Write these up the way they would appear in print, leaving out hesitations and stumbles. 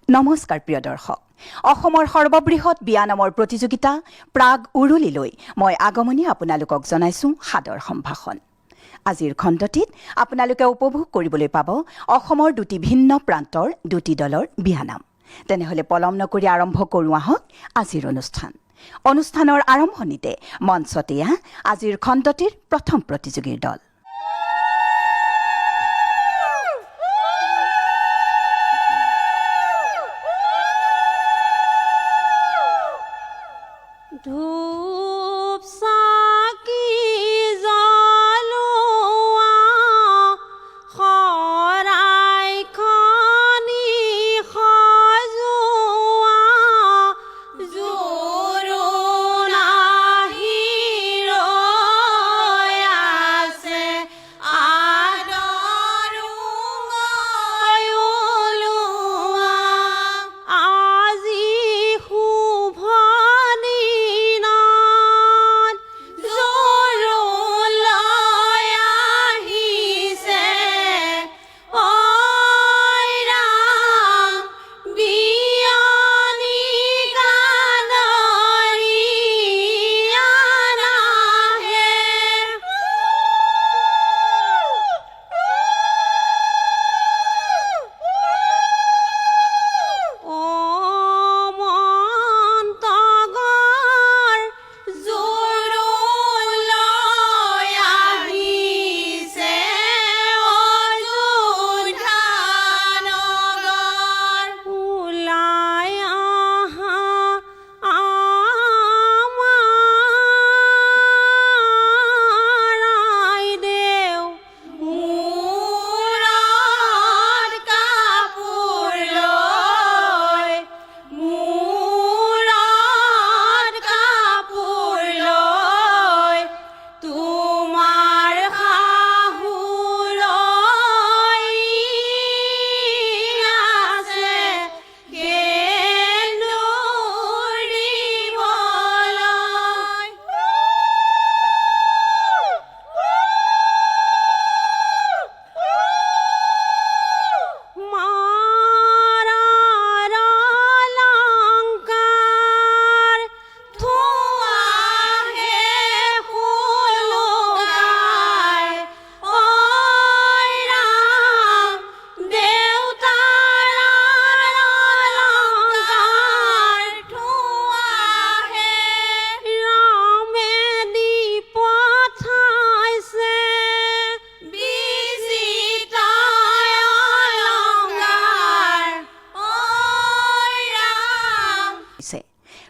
নমস্কাৰ প্ৰিয় দৰ্শক অসমৰ সৰ্ববৃহৎ বিয়া নামৰ প্ৰতিযোগিতা প্ৰাগ উৰুলিলৈ মই আগমনী আপোনালোকক জনাইছো সাদৰ সম্ভাষণ আজিৰ খণ্ডটিত আপোনালোকে উপভোগ কৰিবলৈ পাব অসমৰ দুটি ভিন্ন প্ৰান্তৰ দুটি দলৰ বিয়ানাম তেনেহলে পলম নকৰি আৰম্ভ কৰোঁ আহক আজিৰ অনুষ্ঠানৰ আৰম্ভণিতে মঞ্চতে আজিৰ খণ্ডটিৰ প্ৰথম প্ৰতিযোগীৰ দল ধূপ চাকি জ্বলোৱা শৰাইখনি সজোৱা জোৰোণ আহি ৰৈ আছে আদৰো ওলোৱা আজি শুভ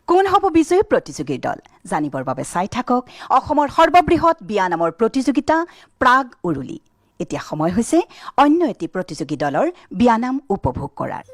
কোন হ'ব বিজয়ী প্ৰতিযোগীৰ দল জানিবৰ বাবে চাই থাকক অসমৰ সৰ্ববৃহৎ বিয়া নামৰ প্ৰতিযোগিতা প্ৰাগ উৰুলি এতিয়া সময় হৈছে অন্য এটি প্ৰতিযোগী দলৰ বিয়ানাম উপভোগ কৰাৰ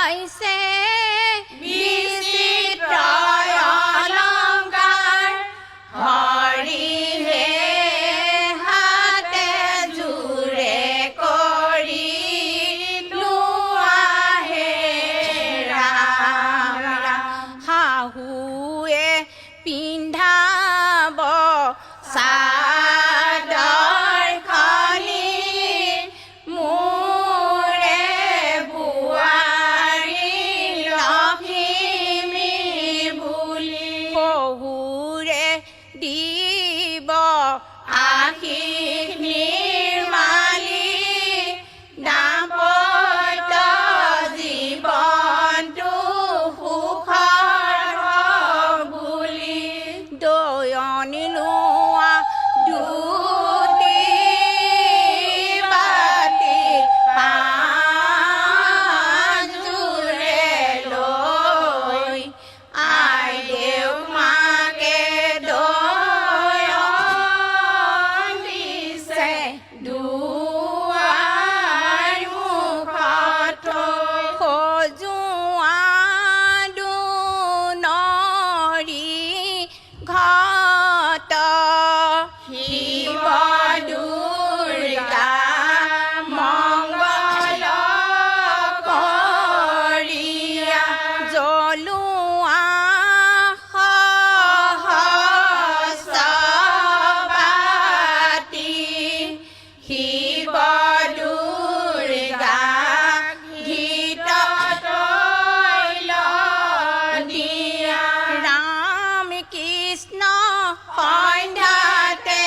হৈছে বিচিত্ৰ অলংকাৰ হৰিহে হাতে জোৰে কৰি লোৱাহে ৰাম শাহুৱে পিন্ধাব চাদৰখনি মোৰে বোৱাৰী লখিমী বুলি শহুৰে দিব আশীষ নিৰ্মালি দাম্পত্য জীৱনটো সুখৰ হওক বুলি দয়নি লোৱা দুটি বাতি পাঁচযোৰে লৈ আই দেউক মাকে দয়ন দিছে দুৱাৰ মুখত থৈ সজোৱা দুনৰী ঘট শিৱ দুৰ্গা মংগল কৰিয়া জ্বলোৱা সহস্ৰবাতি শিৱ দুৰ্গা ঘৃত তৈল দিয়া ৰাম কৃষ্ণ সন্ধ্যাতে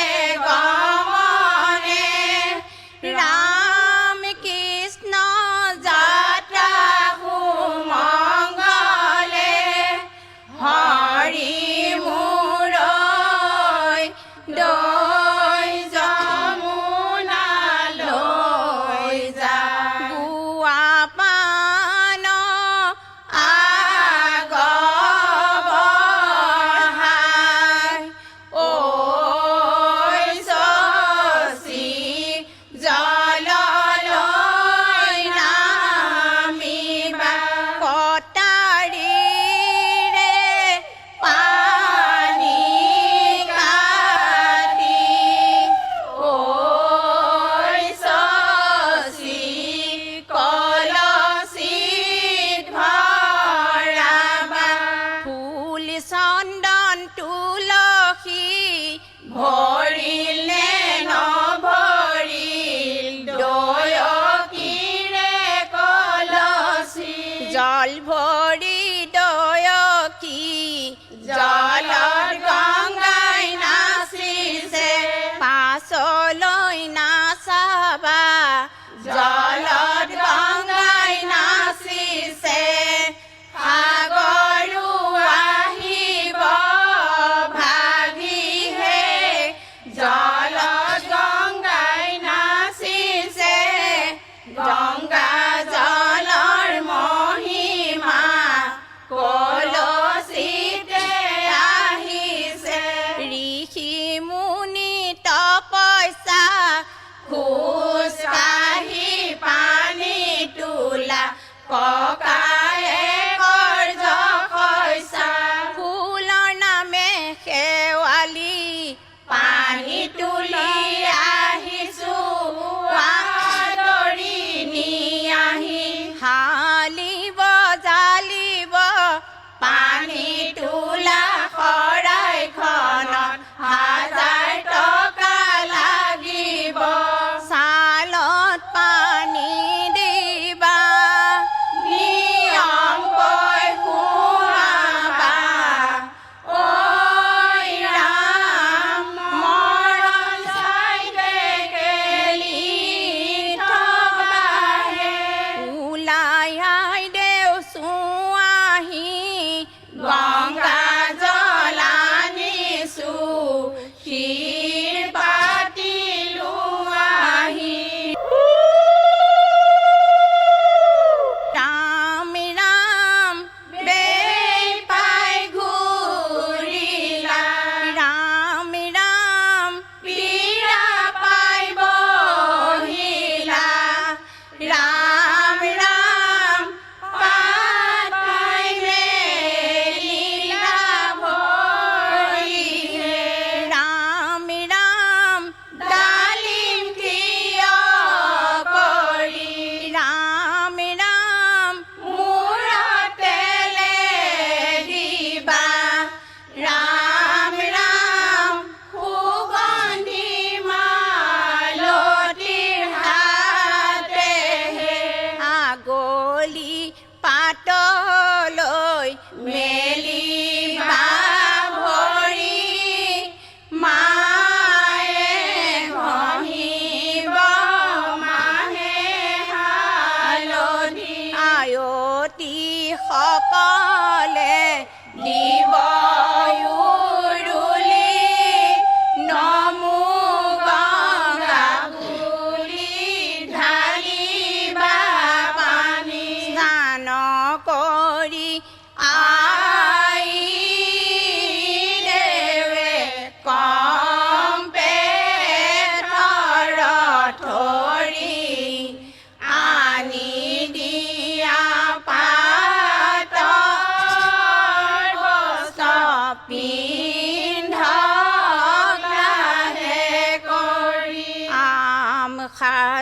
গমনে ৰাম কৃষ্ণ যাত্ৰা সুমংগলে হৰি মূৰৈ দৈ যমুনালৈ যা গুৱা পান আগবঢ়াই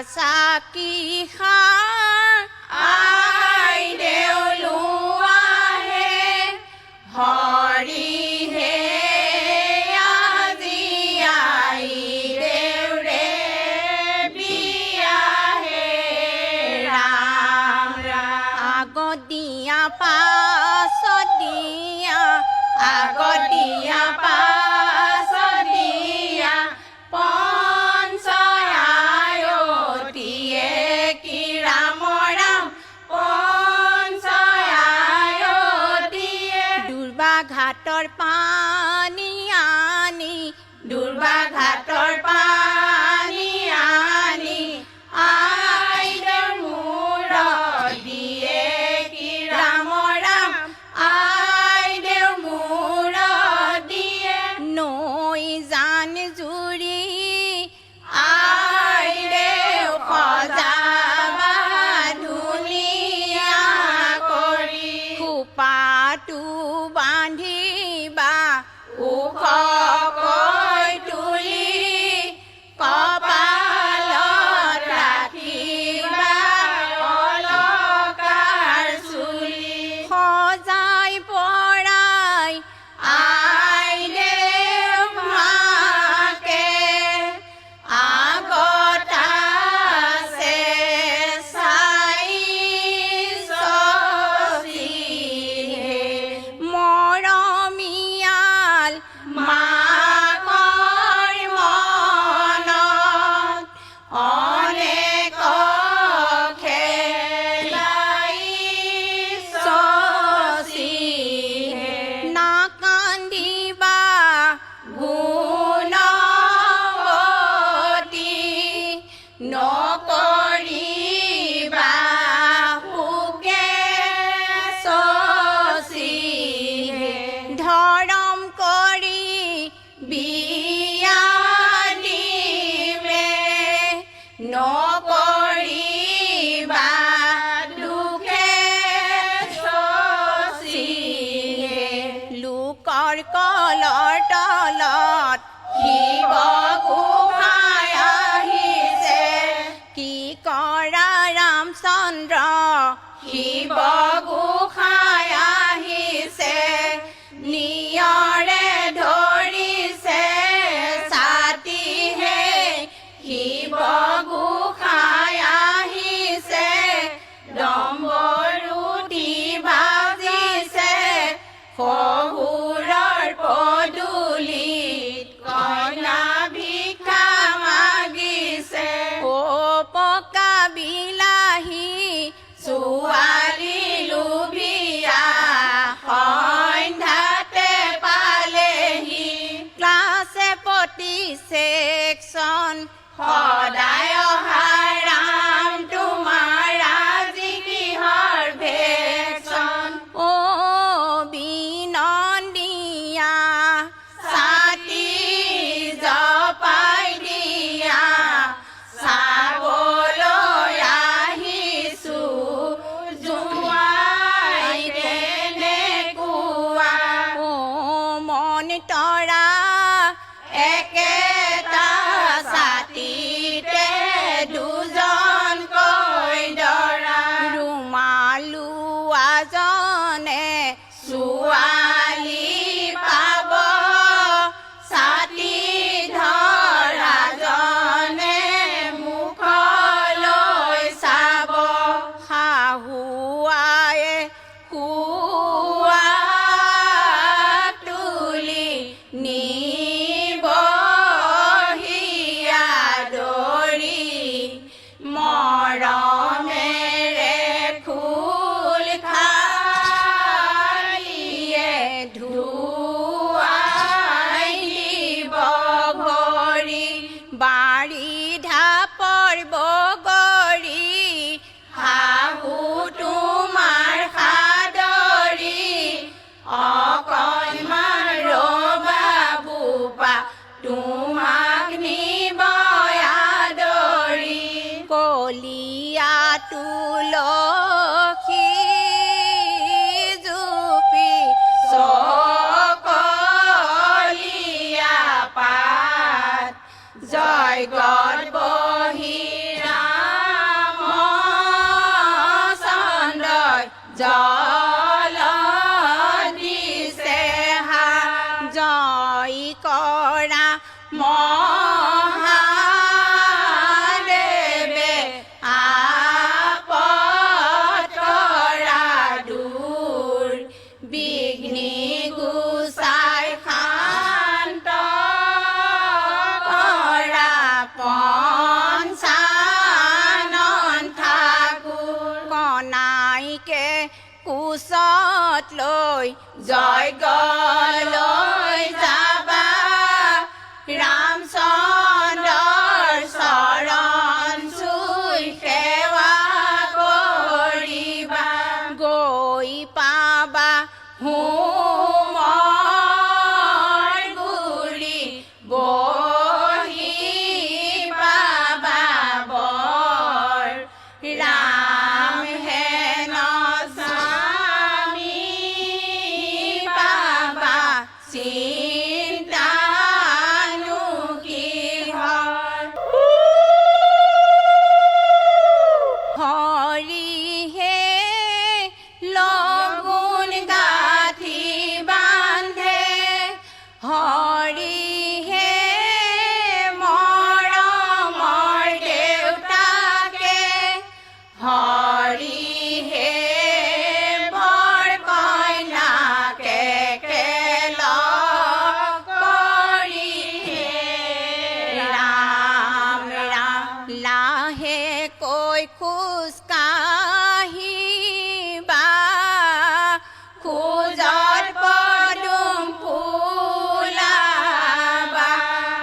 চাকি খাৰ আই দেউ লোৱাহে হৰি হে আজি আই দেউ ৰে বিয়াহে ৰাম ৰাম আগত দিয়া পাছত দিয়া আগত দিয়া পাছত দিয়া পঞ্চয়ায়তীয়ে কি ৰাম ৰাম পঞ্চয়ায়তীয়ে দুৰ্বা ঘাটৰ পানী আনি দুৰ্বা ঘাটৰ পানী আনি আই দেউৰ মূৰত দিয়ে কি ৰাম ৰাম আই দেউৰ মূৰত দিয়ে নৈ জান জুৰি আই দেউ সজাবা ধুনীয়া কৰি খোপাটো বান্ধিবা ওখকৈ তুলি কপালত ৰাখিবা অলকাৰ চুলি সজাই পৰাই আই দেউ মাকে আগত আছে চাই চচিহে মৰমীয়াল মাকৰ মনত অনেক খেলাই চচিহে নাকান্দিবা গুণৱতী নকৰিবা সুকে চচিহে ধৰম কৰি বিয়া দিমে নকৰিবা দুখে চচিহে লোকৰ কলৰ তলত শিৱ গোসাঁই আহিছে কি কৰা ৰামচন্দ্ৰ শিৱ গোসাঁই আহিছে নিয়ৰে ধৰিছে ছাতিহে শিৱ গোসাঁই আহিছে ডম্বৰুটি বাজিছে শহুৰৰ পদূলিত কইনা ভিক্ষা মাগিছে অ পকা বিলাহী ছোৱালী লোভিয়া সন্ধ্যাতে পালেহি ক্লাছে পতি ছেকচন সদায় অহা ৰাম তোমাৰ আজি কিহৰ ভেকচন অ বিনন্দীয়া ছাতি জপাই দিয়া চাবলৈ আহিছো জোঁৱাই তেনেকুৱা অ মন তৰা একেটা ছাতিতে দুজনকৈ দৰা ৰুমালোৱাজনে ছোৱালী পাব ছাতি ধৰাজনে মুখলৈ চাব শাহুৱায়ে কুৱা তুলি নিবহিয়া দৰি মৰমেৰে ফুল খালিয়ে ধুৱাই দিব ভৰি বাৰী ঢাপৰ বগৰী শাহু তোমাৰ সাদৰী অকণমান ৰ'বা বোপা তোমাক নিব আদৰি কলীয়া তুলসী জুপি চকলীয়া পাত জয়গত বহি ৰাম ভয় কৰা মহাদেৱে আপদ কৰা দূৰ বিঘ্নি গুচাই শান্ত কৰা পঞ্চানন ঠাকুৰ কণাইকে কোচত লৈ যজ্ঞলৈ যাবা ৰামচন্দ্ৰৰ চৰণ চুই সেৱা কৰিবা গৈ পাবা হোমৰ গুৰি বহি পাবা বৰ ৰাম হেন স্বামী পাবা চিন্তানো কিহৰ হৰিহে লগুণ গাঁঠি বান্ধে হৰিহে মৰমৰ দেউতাকে হৰিহে বৰ কইনাকে লগ কৰিহে ৰাম ৰাম লাহেকৈ খোজকাঢ়িবা খোজত পদুম ফুলাবা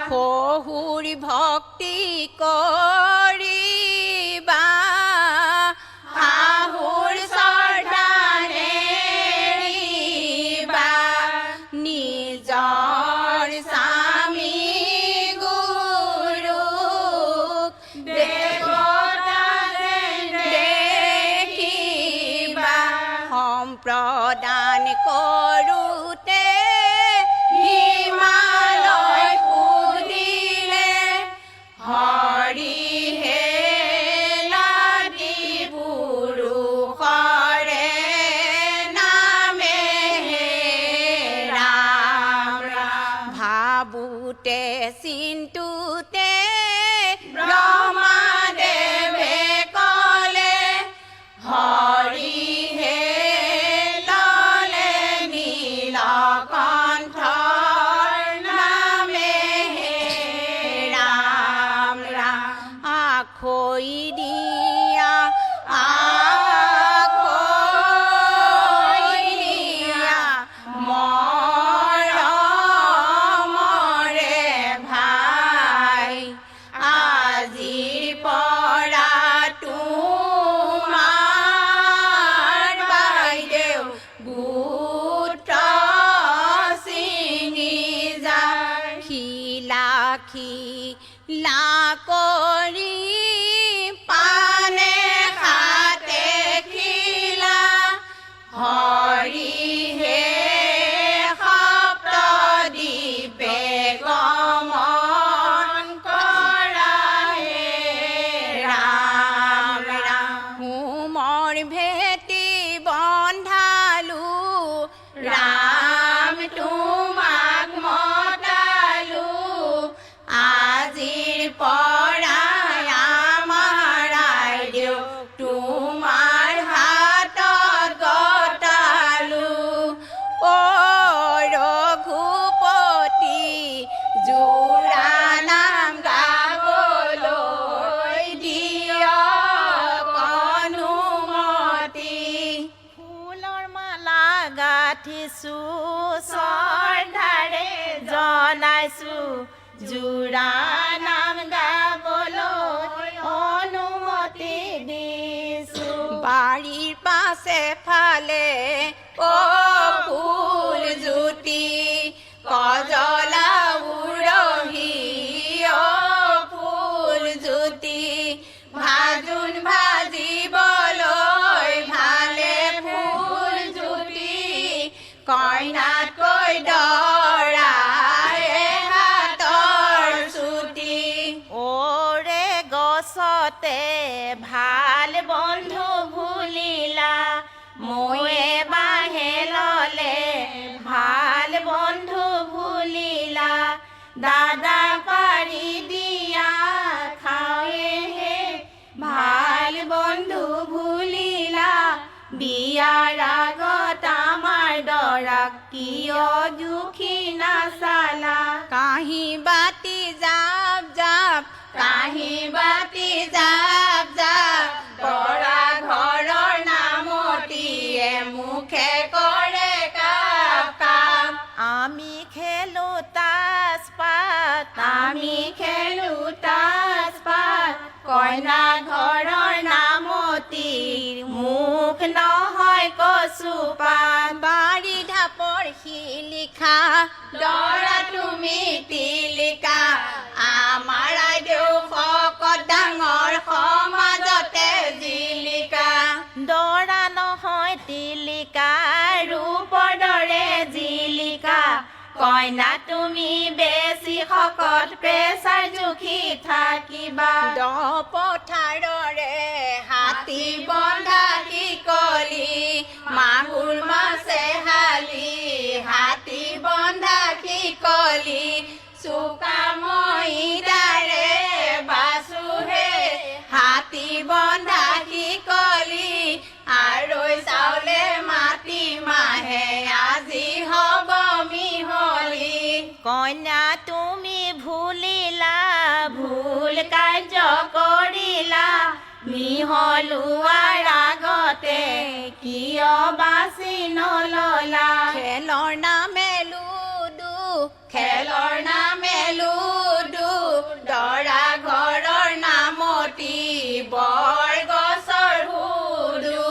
শহুৰ ভক্তি কৰিবা শাহুৰ শ্ৰদ্ধানেৰিবা নিজৰ স্বামী গুৰুক দেৱতা দেখিবা সম্প্ৰদান কৰোঁতে হিমালয় সুধিলে হৰিহে লাদি পুৰুষৰে নামেহে ৰাম ৰাম ভাবোতে চিন্তুতে ব্ৰহ্মাদেৱে ক'লে হৰিহে ললে নীলকণ্ঠৰ নামেহে ৰাম ৰাম আখৈ দিয়া আখৈ দিয়া মৰমৰে ভাই আজিৰ পৰা তোমাৰ বাইদেউ গোত্ৰ ছিঙি যায় খিলা কৰি পানে খাতে খিলা হৰিহে সপ্তদ্বীপে গমন কৰাহে ৰাম ৰাম হোমৰ ভেটি বন্ধালো ৰাম তোমাক মতালো আজিৰ পৰা আমাৰ আইদেউ তোমাৰ হাতত গতালো অ ৰঘুপতি যোৰা নাম গাবলৈ দিয়ক অনুমতি ফুলৰ মালা গাঁঠিছো শ্ৰদ্ধাৰে জনাইছো যোৰা নাম গাবলৈ অনুমতি দিছো বাৰীৰ পাছে ফালে অ ফুল জ্যোতি কজলা উৰহি অ ফুল জ্যোতি ভাজোন ভাজিবলৈ ভালে ফুল জ্যোতি কইনাতকৈ দৰাই হাতৰ চুটি ওৰে গছতে ভাল বন্ধু ভুলিলা ময়ে বাহে ললে ভাল বন্ধু ভুলি দাদা পাৰি দিয়া খাওঁহে ভাল বন্ধু ভুলিলা বিয়াৰ আগত আমাৰ দৰাক কিয় জুখি নাচালা কাঁহী বাতি জাপ জাপ কাঁহী বাতি জাপ জাপ দৰা ঘৰৰ নামতীয়ে মুখে কৰে কাপ কাপ আমি খেলো তাচ পাত আমি খেলো তাচ পাত কইনা ঘৰৰ নামতীৰ মুখ নহয় কচুপাত বাৰী ঢাপৰ শিলিখা দৰা তুমি তিলিকা আমাৰ আইদেউ শকত ডাঙৰ সমাজতে জিলিকা দৰা নহয় তিলিকা ৰূপৰ দৰে জিলিকা কইনা তুমি বেছি শকত প্ৰেছাৰ জুখি থাকিবা দ পথাৰৰে হাতী বন্ধা কি কলি মাগুৰ মাছে হালি হাতী বন্ধা কি কলি চুকা মহিদাৰে বাচুহে হাতী বন্ধা কি কলি আৰু চাউলে মাটি মাহে আজি হ'ব মিহলি কইনা তুমি ভুলিলা ভুল কাৰ্য কৰিলা মিহলোৱাৰ আগতে কিয় বাচি নললা খেলৰ নামে লুডু খেলৰ নামে লুডু দৰা ঘৰৰ নামতি বৰ গছৰ হুডু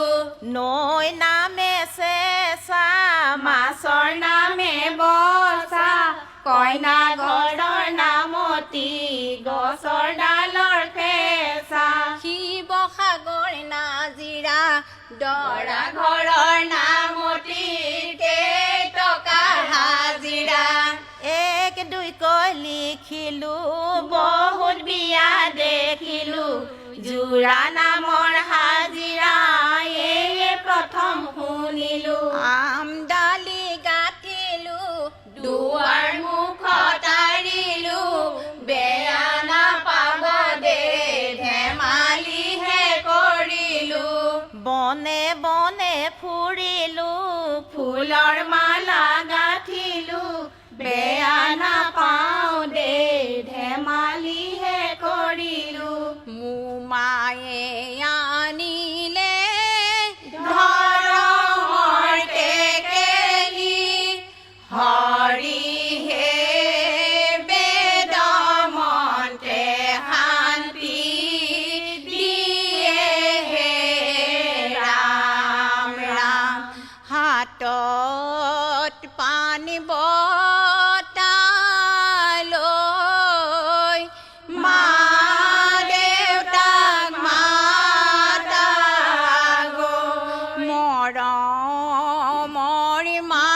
নৈ নামে চেঁচা মাছৰ নামে বচা কইনা ঘৰৰ নামতি গছৰ ডালৰ ফেঁচা শিৱসাগৰ নাজিৰা দৰা ঘৰৰ নামতি কেইটকা হাজিৰা এক দুইকৈ লিখিলো বহুত বিয়া দেখিলো জোৰা নামৰ হাজিৰা এই প্ৰথম শুনিলো আমদালি গাঠিলো দুৱাৰ মুখত আৰিলো বেয়া নাপাব দে ধেমালিহে কৰিলো বনে বনে ফুৰিলো ফুলৰ মালা গাঠিলো বেয়া নাপাওঁ দে ধেমালিহে কৰিলো মোমায়ে আনিলে ধৰণৰ টেকেলি হৰিহে বেদ মন্ত্ৰে শান্তি দিয়ে হে ৰাম ৰাম হাতত পানী বটালৈ মা দেউতাক মাতা গো মৰমৰ মা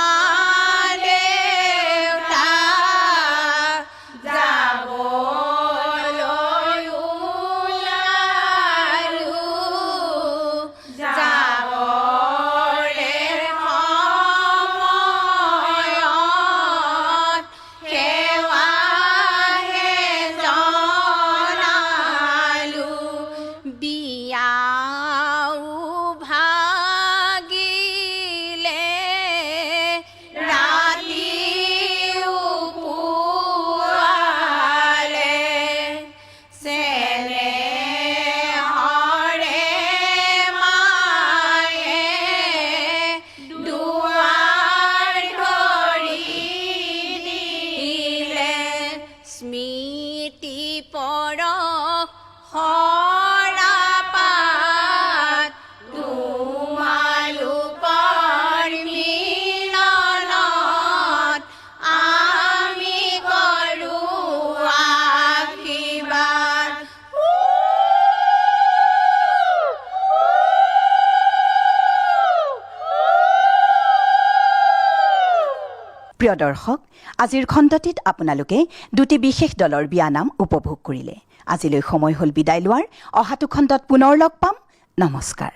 দেউতাক যাবলৈ ওলালো যাবলে সময়ত সেৱাহে জনালো বিয়াও ভাগিলে ৰাতিও পুৱালে চেনেহৰে মায়ে দুৱাৰ ধৰি দিলে স্মৃতি পৰশ সৰাপাত তোমালোকৰ মিলনত আমি কৰোঁ আশীৰ্বাদ প্ৰিয় দৰ্শক আজিৰ খণ্ডটিত আপোনালোকে দুটি বিশেষ দলৰ বিয়ানাম উপভোগ কৰিলে আজিলৈ সময় হ'ল বিদায় লোৱাৰ অহাটো খণ্ডত পুনৰ লগ পাম নমস্কাৰ